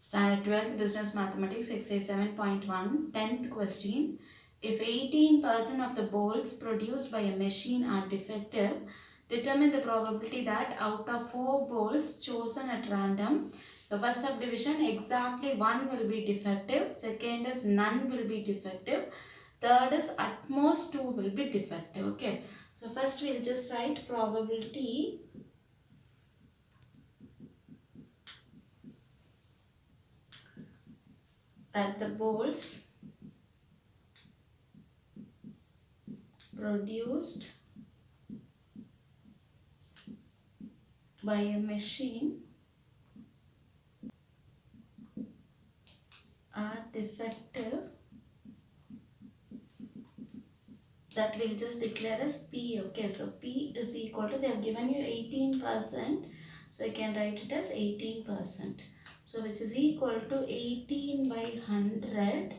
Standard 12 Business Mathematics Exercise 7.1 10th question. If 18% of the bolts produced by a machine are defective, determine the probability that out of 4 bolts chosen at random, the first subdivision exactly 1 will be defective, second is none will be defective, third is at most 2 will be defective. Okay, so first we'll just write probability that the bolts produced by a machine are defective, that we'll just declare as P. Okay, so P is equal to, they have given you 18%, so you can write it as 18%. So which is equal to 18 by 100,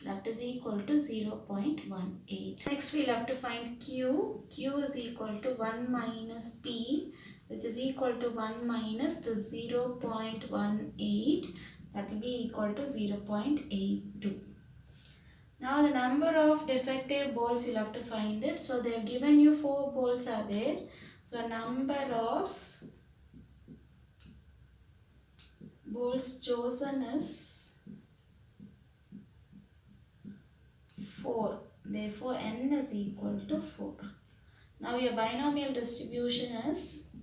that is equal to 0.18. Next we'll have to find Q. Q is equal to 1 minus P, which is equal to 1 minus the 0.18, that will be equal to 0.82. Now the number of defective bolts you'll have to find it. So they have given you 4 bolts are there. So number of bolts chosen is 4. Therefore n is equal to 4. Now your binomial distribution is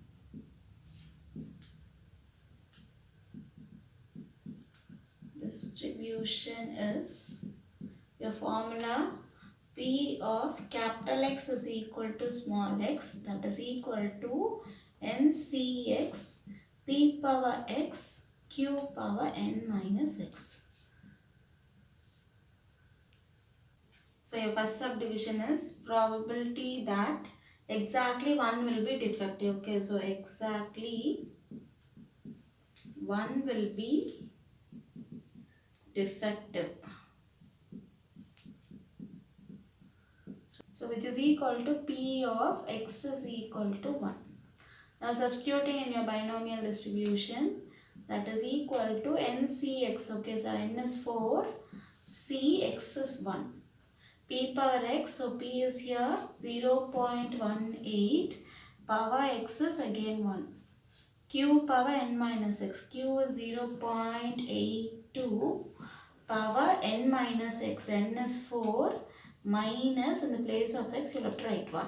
your formula P of capital X is equal to small x, that is equal to NCX P power X Q power N minus X. So your first subdivision is probability that exactly 1 will be defective. Okay, so exactly 1 will be defective. So which is equal to P of X is equal to 1. Now substituting in your binomial distribution, that is equal to NCX. Okay, so N is 4, CX is 1. P power X, so P is here 0.18, power X is again 1. Q power N minus X, Q is 0.82, power N minus X, N is 4, minus in the place of X, you have to write 1.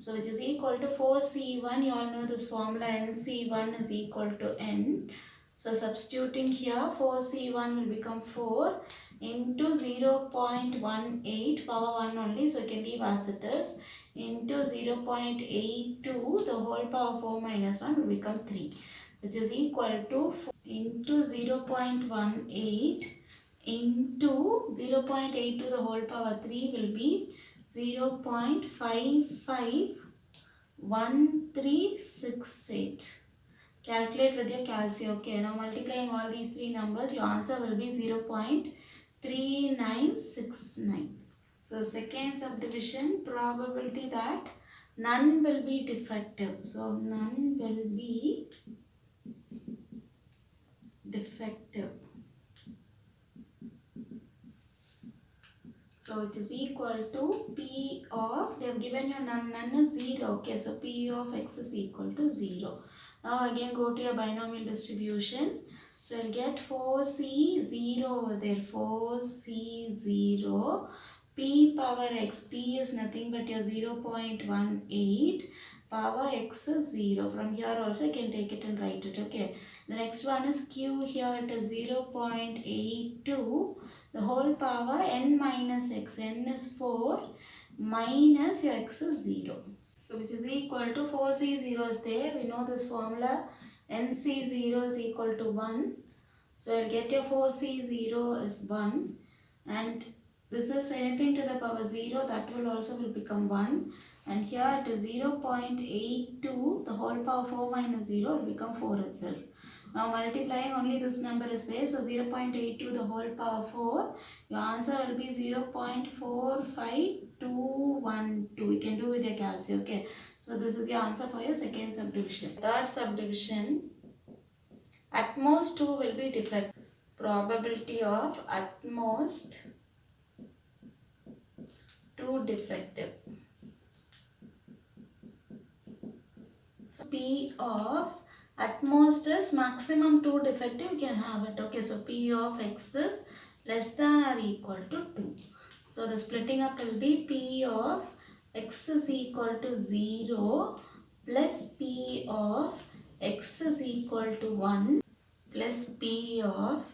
So which is equal to 4C1, you all know this formula, NC1 is equal to N. So substituting here, 4C1 will become 4 into 0.18, power 1 only, so you can leave as it is, into 0.82, the whole power 4 minus 1 will become 3, which is equal to 4 into 0.18 into 0.82 the whole power 3 will be 0.551368. Calculate with your calcium. Okay, now multiplying all these three numbers, your answer will be 0.3969. So second subdivision, probability that none will be defective. So none will be defective. So it is equal to P of, they have given you none is 0. Okay, so P of X is equal to 0. Now again go to your binomial distribution. So you'll get 4C0 over there, 4C0, P power X, P is nothing but your 0.18, power X is 0. From here also you can take it and write it. Okay, the next one is Q, here it is 0.82, the whole power N minus X, N is 4, minus your X is 0. So which is equal to 4C0 is there. We know this formula, NC0 is equal to 1. So I'll get your 4C0 is 1, and this is anything to the power 0, that will also will become 1, and here it is 0.82, the whole power 4 minus 0 will become 4 itself. Now multiplying only this number is there, so 0.82 the whole power 4, your answer will be 0.45212. You can do with your calcium. Okay, so this is the answer for your second subdivision. Third subdivision, at most 2 will be defective. probability of at most 2 defective. So P of at most is maximum 2 defective, you can have it. Okay, so P of X is less than or equal to 2. So the splitting up will be P of X is equal to 0 plus P of X is equal to 1 plus P of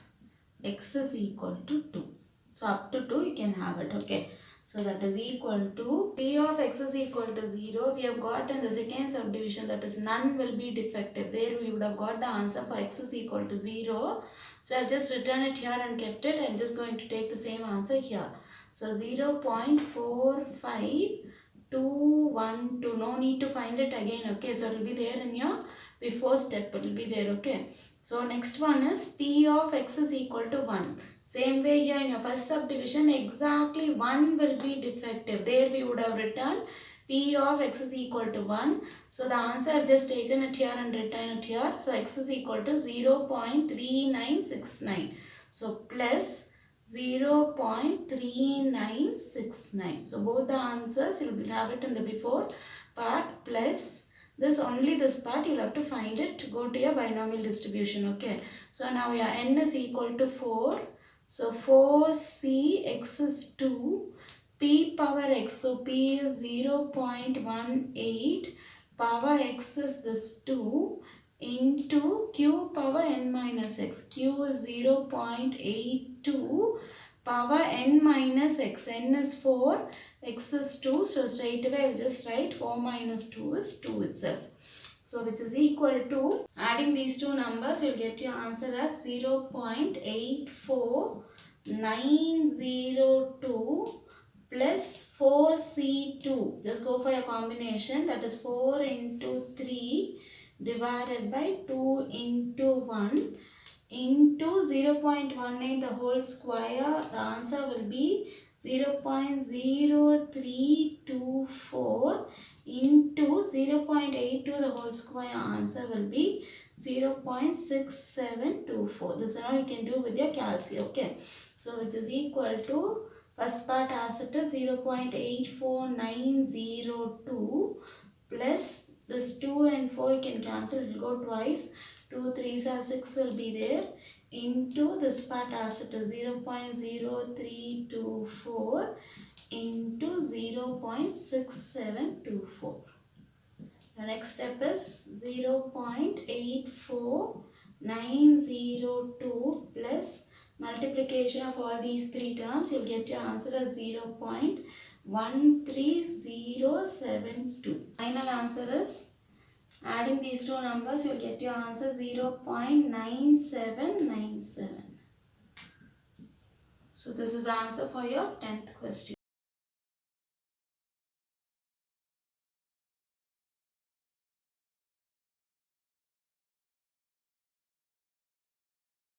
X is equal to 2. So up to 2 you can have it. Okay. So that is equal to P of X is equal to 0. We have got in the second subdivision, that is none will be defective. There we would have got the answer for X is equal to 0. So I have just written it here and kept it. I am just going to take the same answer here. So 0.45212. No need to find it again. Okay. So it will be there in your before step. It will be there. Okay. So next one is P of X is equal to 1. Same way here in your first subdivision, exactly 1 will be defective. There we would have written P of X is equal to 1. So the answer I have just taken it here and written it here. So X is equal to 0.3969. So plus 0.3969. So both the answers you will have it in the before part plus this only this part you will have to find it. Go to your binomial distribution. Okay. So now your n is equal to 4. So 4c x is 2. P power x. So P is 0.18. Power x is this 2 into q power n minus x. Q is 0.82. Power n minus x. N is 4. X is 2. So straight away I will just write 4 minus 2 is 2 itself. So which is equal to, adding these two numbers, you will get your answer as 0.84902 plus 4C2. Just go for your combination, that is 4 into 3 divided by 2 into 1 into 0.19 the whole square. The answer will be 0.0324 into 0.82 the whole square. Answer will be 0.6724. This is how you can do with your calculus. Okay. So which is equal to, first part as it is 0.84902 plus this 2 and 4 you can cancel, it will go twice. 2 3s are 6 will be there into this part as it is 0.0324 into 0.6724. The next step is 0.84902 plus multiplication of all these three terms. You will get your answer as 0.13072. Final answer is, adding these two numbers, you will get your answer 0.9797. So this is the answer for your 10th question.